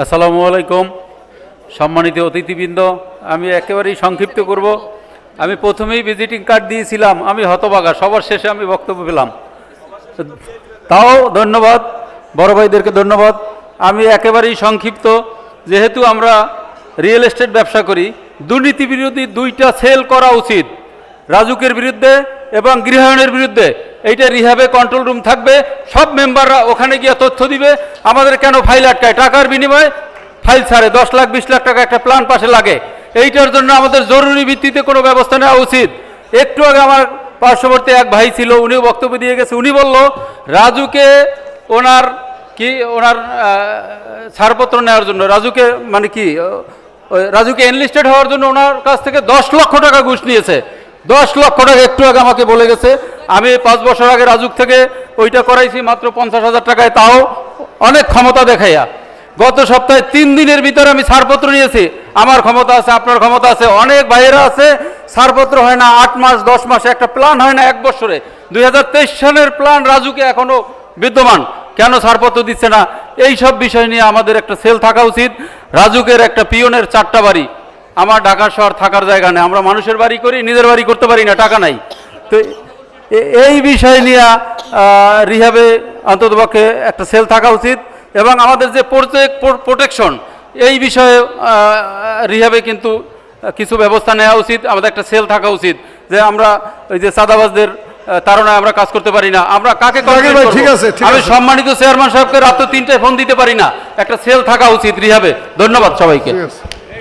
আসসালামু আলাইকুম। সম্মানিত অতিথিবৃন্দ, আমি একেবারেই সংক্ষিপ্ত করব। আমি প্রথমেই ভিজিটিং কার্ড দিয়েছিলাম, আমি হতভাগা, সবার শেষে আমি বক্তব্য পেলাম। তাও ধন্যবাদ, বড় ভাইদেরকে ধন্যবাদ। আমি একেবারেই সংক্ষিপ্ত। যেহেতু আমরা রিয়েল এস্টেট ব্যবসা করি, দুর্নীতি বিরোধী 2টা সেল করা উচিত, রাজুকের বিরুদ্ধে এবং গৃহায়নের বিরুদ্ধে। এইটা রিহাবে কন্ট্রোল রুম থাকবে, সব মেম্বাররা ওখানে গিয়ে তথ্য দিবে। আমাদের কেন ফাইল আটকায়, টাকার বিনিময়ে ফাইল ছাড়ে, 10 লাখ 20 লাখ টাকা একটা প্ল্যান পাশে লাগে। এইটার জন্য আমাদের জরুরি ভিত্তিতে কোনো ব্যবস্থা নেওয়া উচিত। একটু আগে আমার পার্শ্ববর্তী এক ভাই ছিল, উনিও বক্তব্য দিয়ে গেছে। উনি বলল রাজুকে ওনার ছাড়পত্র নেওয়ার জন্য, রাজুকে মানে কি রাজুকে এনলিস্টেড হওয়ার জন্য ওনার কাছ থেকে 10 লক্ষ টাকা ঘুষ নিয়েছে। 10 লক্ষ টাকা একটু আগে আমাকে বলে গেছে। আমি 5 বছর আগে রাজুক থেকে ওইটা করাইছি মাত্র 50,000 টাকায়, তাও অনেক ক্ষমতা দেখাইয়া। গত সপ্তাহে 3 দিনের ভিতরে আমি ছাড়পত্র নিয়েছি। আমার ক্ষমতা আছে, আপনার ক্ষমতা আছে, অনেক ভাইয়েরা আছে, ছাড়পত্র হয় না 8 মাস 10 মাসে, একটা প্ল্যান হয় না 1 বছরে। 2023 সালের প্ল্যান রাজুকে এখনো বিদ্যমান, কেন ছাড়পত্র দিচ্ছে না? এই সব বিষয় নিয়ে আমাদের একটা সেল থাকা উচিত। রাজুকের একটা পিয়নের 4টা বাড়ি, আমার ঢাকা শহর থাকার জায়গা নেই, আমরা মানুষের বাড়ি করি, নিজের বাড়ি করতে পারি না, টাকা নাই। তো এই বিষয় নিয়ে রিহাবে অন্ততপক্ষে একটা সেল থাকা উচিত। এবং আমাদের যে প্রোটেকশন, এই বিষয়ে রিহাবে কিন্তু কিছু ব্যবস্থা নেওয়া উচিত। আমাদের একটা সেল থাকা উচিত, যে আমরা ওই যে চাঁদাবাজদের তাড়নায় আমরা কাজ করতে পারি না। আমরা কাকে আমি সম্মানিত চেয়ারম্যান সাহেবকে রাত 3টায় ফোন দিতে পারি না, একটা সেল থাকা উচিত রিহাবে। ধন্যবাদ সবাইকে।